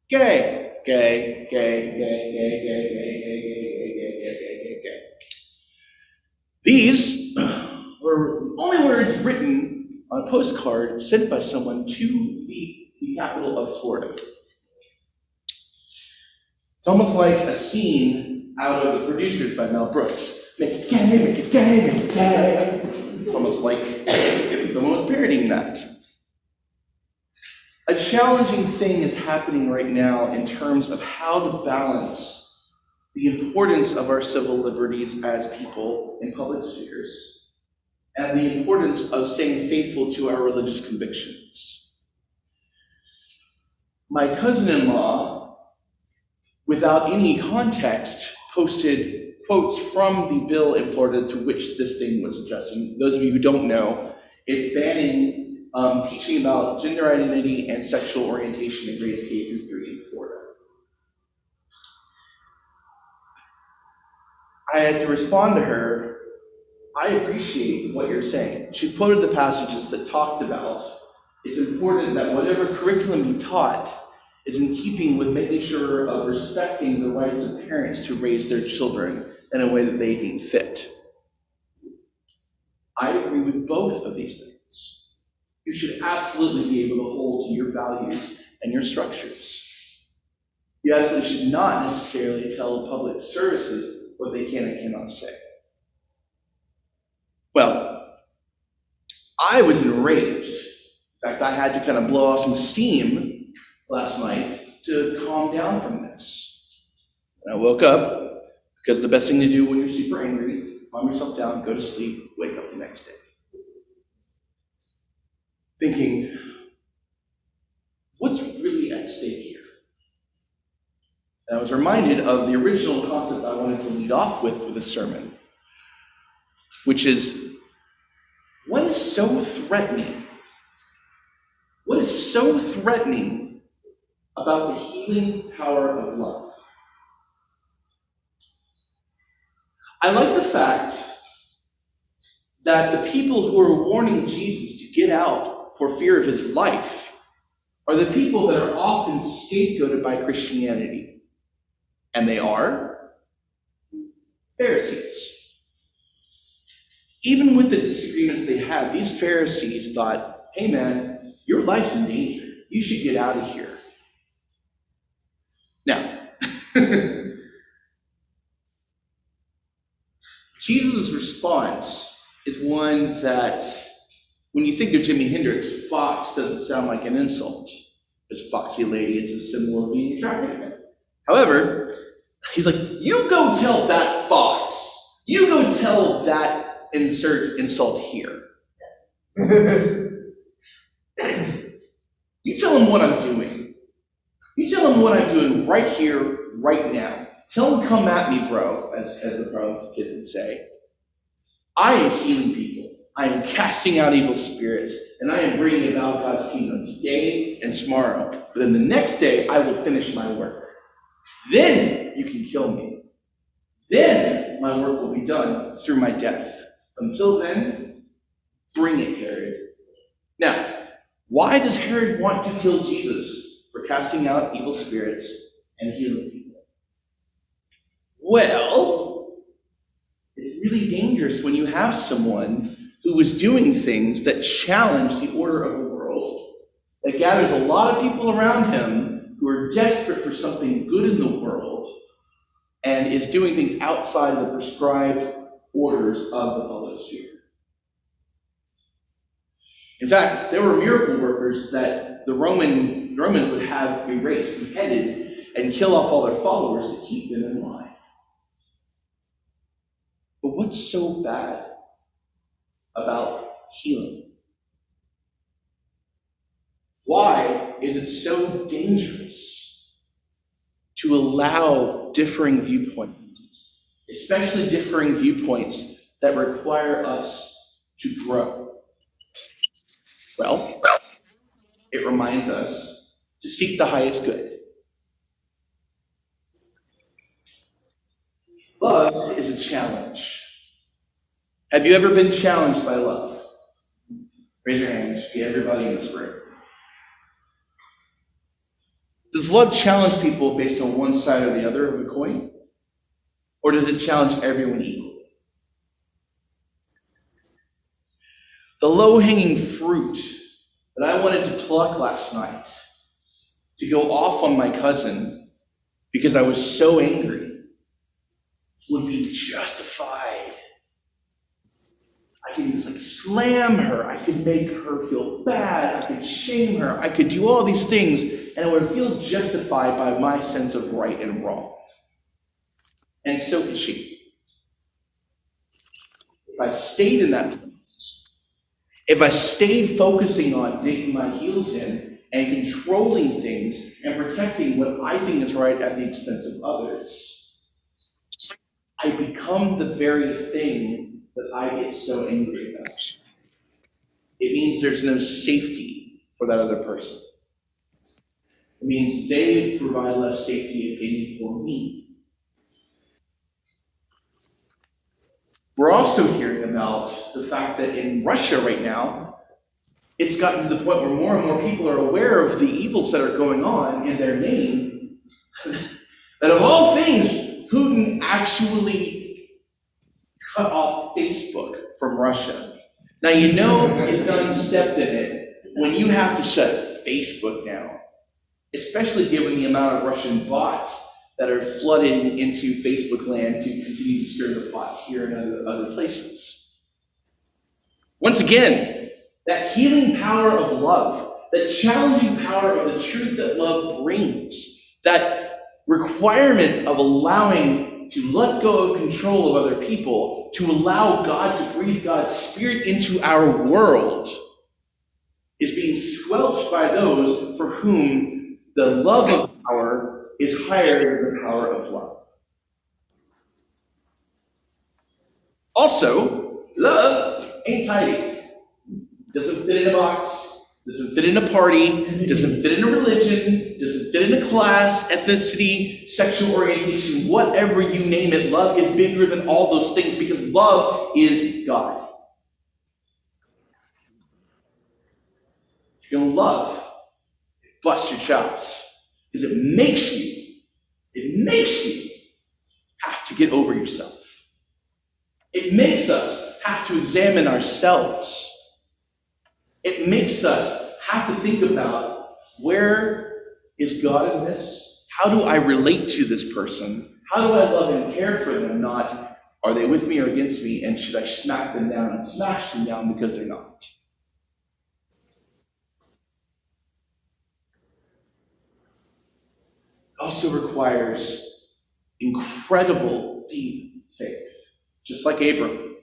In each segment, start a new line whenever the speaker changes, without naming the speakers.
Gay, gay, gay, gay, gay, gay, gay, gay, gay, gay, gay, gay, gay, gay. These were only words written on a postcard sent by someone to the capital of Florida. It's almost like a scene out of The Producers by Mel Brooks. Make it gay, make it gay, make it gay. It's almost like someone was parodying that. A challenging thing is happening right now in terms of how to balance the importance of our civil liberties as people in public spheres and the importance of staying faithful to our religious convictions. My cousin-in-law, without any context, posted quotes from the bill in Florida to which this thing was addressing. Those of you who don't know, it's banning teaching about gender identity and sexual orientation in grades K through 3 in Florida. I had to respond to her, I appreciate what you're saying. She quoted the passages that talked about it's important that whatever curriculum be taught is in keeping with making sure of respecting the rights of parents to raise their children in a way that they deem fit. I agree with both of these things. You should absolutely be able to hold to your values and your structures. You absolutely should not necessarily tell public services what they can and cannot say. Well, I was enraged. In fact, I had to kind of blow off some steam last night to calm down from this. And I woke up, because the best thing to do when you're super angry, calm yourself down, go to sleep, wake up the next day. Thinking, what's really at stake here? And I was reminded of the original concept I wanted to lead off with this sermon, which is, what is so threatening? What is so threatening about the healing power of love? I like the fact that the people who are warning Jesus to get out for fear of his life are the people that are often scapegoated by Christianity. And they are Pharisees. Even with the disagreements they had, these Pharisees thought, hey man, your life's in danger. You should get out of here. Now, Jesus' response is one that, when you think of Jimi Hendrix, fox doesn't sound like an insult. This foxy lady is a symbol of being attractive. However, he's like, you go tell that fox. You go tell that insult here. You tell him what I'm doing. You tell him what I'm doing right here, right now. Tell him, come at me, bro, as the pros kids would say. I am healing people. I am casting out evil spirits, and I am bringing about God's kingdom today and tomorrow. But then the next day, I will finish my work. Then you can kill me. Then my work will be done through my death. Until then, bring it, Herod. Now, why does Herod want to kill Jesus for casting out evil spirits and healing people? Well, it's really dangerous when you have someone who was doing things that challenge the order of the world, that gathers a lot of people around him who are desperate for something good in the world, and is doing things outside of the prescribed orders of the public sphere. In fact, there were miracle workers that the Romans would have erased, beheaded, and kill off all their followers to keep them in line. But what's so bad about healing? Why is it so dangerous to allow differing viewpoints, especially differing viewpoints that require us to grow? Well, it reminds us to seek the highest good. Love is a challenge. Have you ever been challenged by love? Raise your hand. Just get everybody in this room. The Does love challenge people based on one side or the other of a coin? Or does it challenge everyone equally? The low-hanging fruit that I wanted to pluck last night to go off on my cousin because I was so angry would be justified. I could slam her. I could make her feel bad. I could shame her. I could do all these things, and it would feel justified by my sense of right and wrong. And so could she. If I stayed in that place, if I stayed focusing on digging my heels in and controlling things and protecting what I think is right at the expense of others, I become the very thing that I get so angry about. It means there's no safety for that other person. It means they provide less safety, if any, for me. We're also hearing about the fact that in Russia right now, it's gotten to the point where more and more people are aware of the evils that are going on in their name, that of all things, Putin actually cut off Facebook from Russia. Now, you know you done stepped in it when you have to shut Facebook down, especially given the amount of Russian bots that are flooding into Facebook land to continue to stir the pot here and other places. Once again, that healing power of love, that challenging power of the truth that love brings, that requirement of allowing to let go of control of other people, to allow God to breathe God's Spirit into our world, is being squelched by those for whom the love of power is higher than the power of love. Also, love ain't tidy. Doesn't fit in a box, doesn't fit in a party, doesn't fit in a religion, doesn't fit in a class, ethnicity, sexual orientation, whatever you name it. Love is bigger than all those things because love is God. If you're going to love, bust your chops. Because it makes you have to get over yourself. It makes us have to examine ourselves. It makes us have to think about, where is God in this? How do I relate to this person? How do I love and care for them? Not, are they with me or against me? And should I smack them down and smash them down because they're not? It also requires incredible, deep faith. Just like Abram,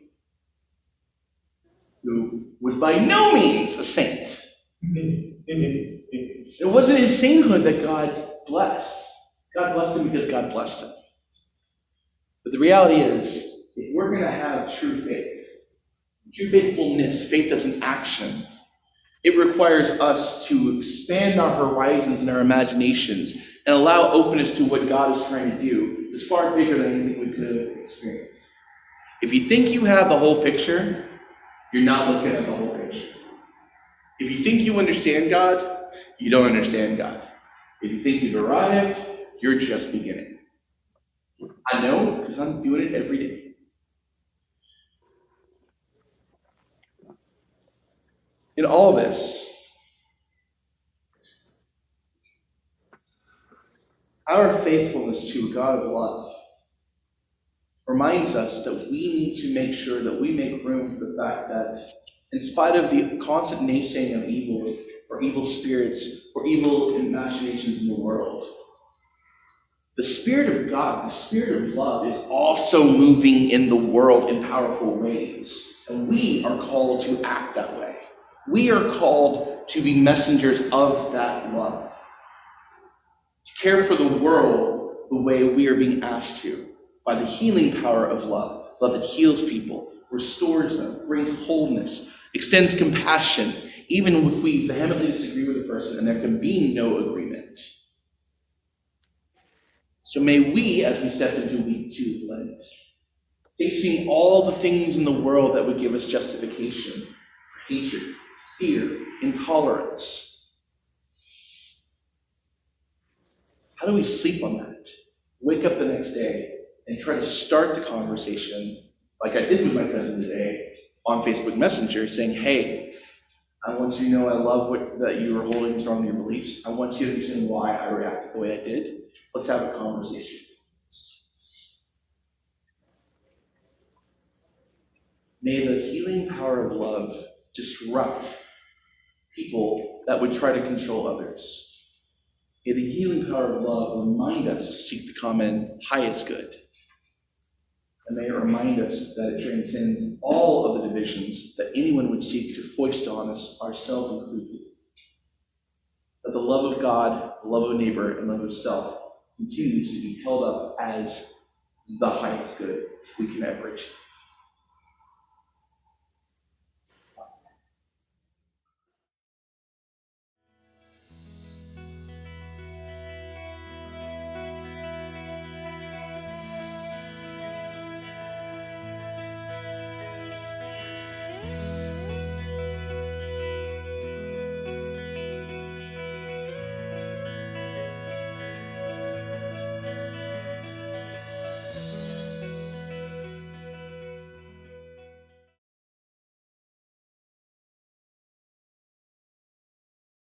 who was by no means a saint. It wasn't his sainthood that God blessed. God blessed him because God blessed him. But the reality is, if we're going to have true faith, true faithfulness, faith as an action, it requires us to expand our horizons and our imaginations and allow openness to what God is trying to do. It's far bigger than anything we could have experienced. If you think you have the whole picture, you're not looking at the whole picture. If you think you understand God, you don't understand God. If you think you've arrived, you're just beginning. I know, because I'm doing it every day. In all this, our faithfulness to a God of love reminds us that we need to make sure that we make room for the fact that, in spite of the constant naysaying of evil, or evil spirits, or evil imaginations in the world, the Spirit of God, the Spirit of love, is also moving in the world in powerful ways. And we are called to act that way. We are called to be messengers of that love. To care for the world the way we are being asked to, by the healing power of love. Love that heals people, restores them, brings wholeness, extends compassion, even if we vehemently disagree with a person and there can be no agreement. So may we, as we step into week 2 of Lent, facing all the things in the world that would give us justification for hatred, fear, intolerance, How do we sleep on that? Wake up the next day and try to start the conversation, like I did with my cousin today, on Facebook Messenger, saying, hey, I want you to know I love that you are holding strong to your beliefs. I want you to understand why I reacted the way I did. Let's have a conversation. May the healing power of love disrupt people that would try to control others. May the healing power of love remind us to seek the common highest good. And may it remind us that it transcends all of the divisions that anyone would seek to foist on us, ourselves included. That the love of God, the love of neighbor, and love of self continues to be held up as the highest good we can ever achieve.